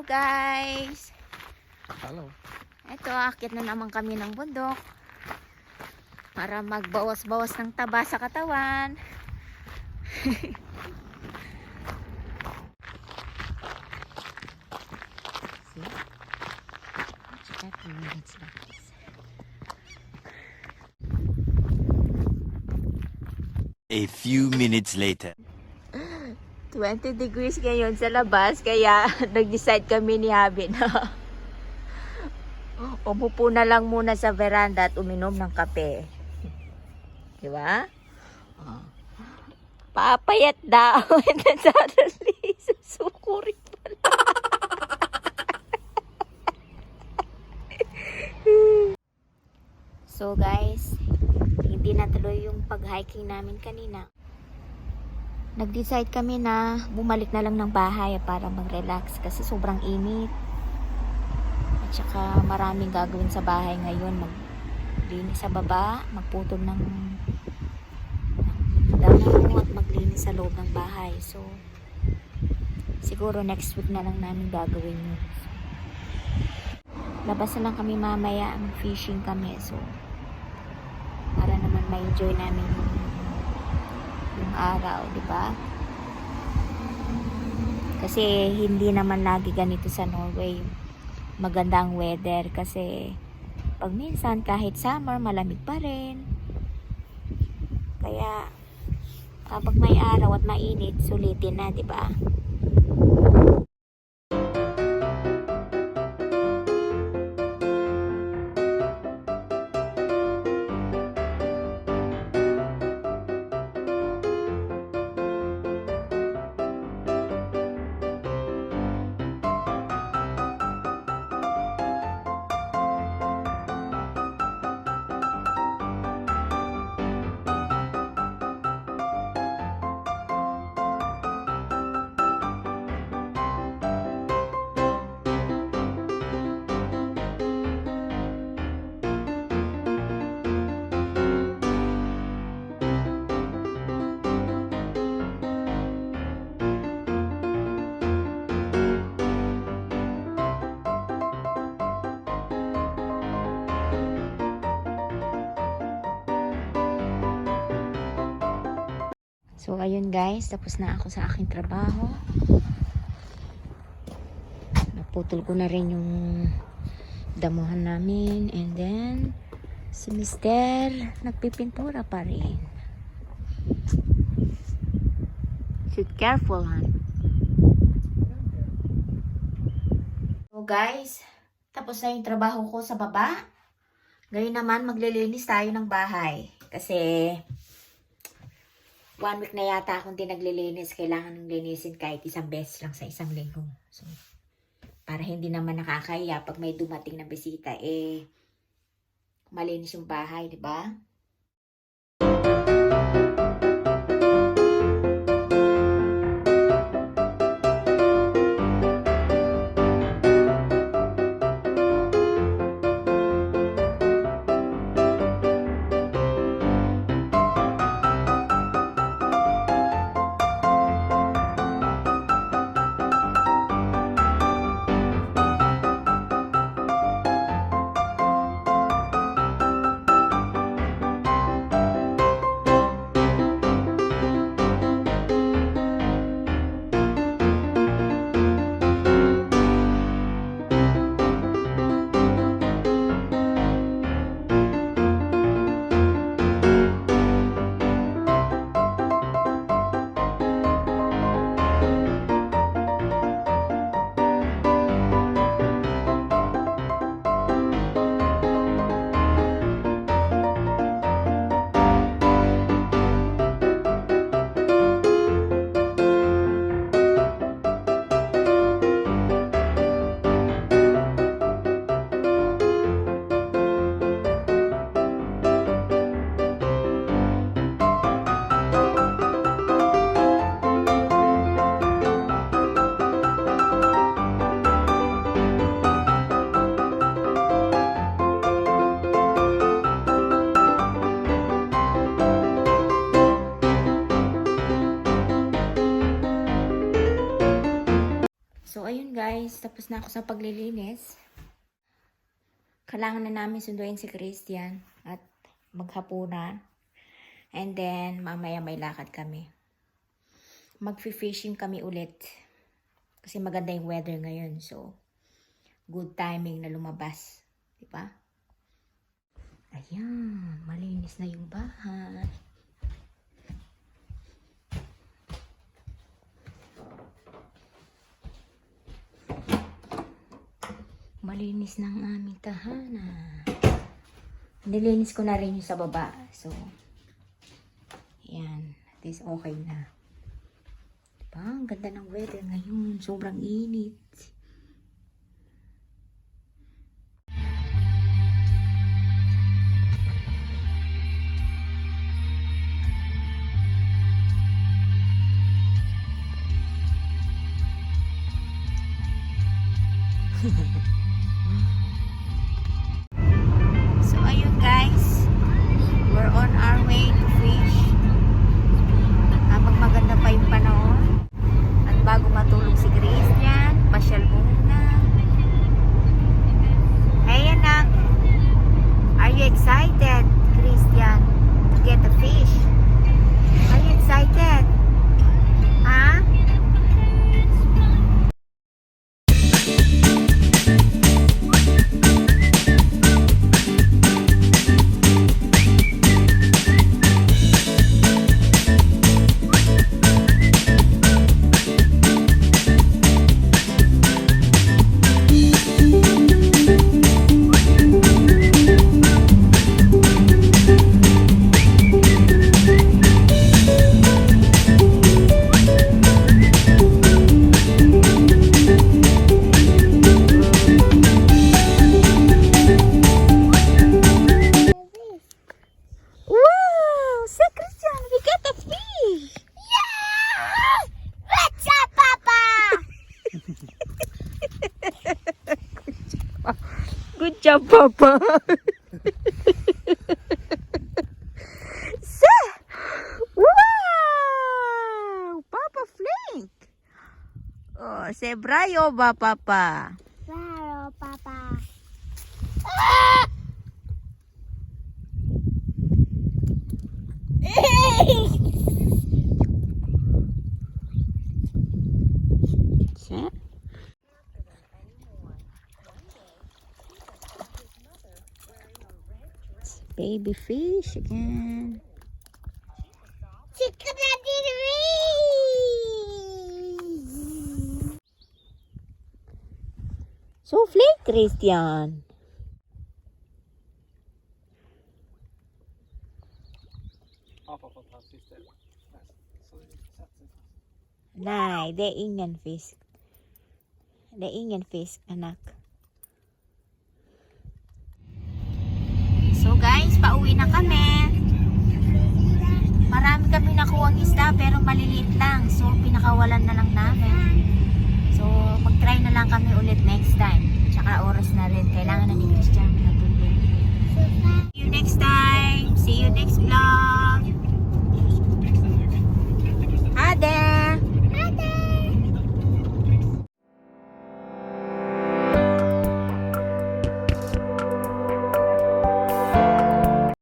Hello guys! Hello. Ito, akit na naman kami ng bundok para magbawas-bawas ng taba sa katawan. A few minutes later. 20 degrees ngayon sa labas, kaya nag-decide kami ni Habi na umupo na lang muna sa veranda at uminom ng kape. Diba? Papayat daw. Susukurin pala. So guys, hindi natuloy yung pag-hiking namin kanina. Nag-decide kami na bumalik na lang ng bahay para mag-relax kasi sobrang init. At saka maraming gagawin sa bahay ngayon. Maglinis sa baba, magputol ng damo at maglinis sa loob ng bahay. So, siguro next week na lang namin gagawin yun. Labas na lang kami mamaya, fishing kami. So, para naman ma-enjoy namin yung araw, di ba? Kasi hindi naman lagi ganito sa Norway. Maganda ang weather kasi pag minsan kahit summer malamig pa rin. Kaya kapag may araw at mainit, sulitin na, di ba? So, ayun guys, tapos na ako sa aking trabaho. Naputol ko na rin yung damuhan namin. And then, si Mister nagpipintura pa rin. Should careful, hon. So guys, tapos na yung trabaho ko sa baba. Ngayon naman, maglilinis tayo ng bahay. Kasi 1 week na yata akong di naglilinis. Kailangan ng linisin kahit isang beses lang sa isang linggo. So, para hindi naman nakakahiya pag may dumating na bisita, malinis yung bahay, di ba? tapos na ako sa paglilinis. Kailangan na namin sunduin si Christian at maghapunan. And then, mamaya may lakad kami. Mag-fishing kami ulit. Kasi maganda yung weather ngayon. So, good timing na lumabas. Diba? Ayan, malinis na yung bahay. Malinis na ang aming tahanan. Nilinis ko na rin yung sa baba. So, ayan. At least okay na. Diba? Ang ganda ng weather ngayon. Sobrang init. So ayun guys, we're on our way to fish. Habang maganda pa yung panahon at bago matulog si Christian, pasyal muna. Hey anak, are you excited, Christian, to get the fish? Are you excited? Huh? Good job, Papa. Wow! Papa Flink. Oh, say brayo ba, Papa? Bravo, Papa. Set. Baby fish again. Chicken daddy. So flink, Christian. Nej, det är ingen fisk. Det är ingen fisk, anak. So guys, pauwi na kami. Marami kami nakuha ng isda pero maliliit lang. So pinakawalan na lang namin. So mag-try na lang kami ulit next time. Tsaka oras na rin. Kailangan na ni Christian na tulog. So,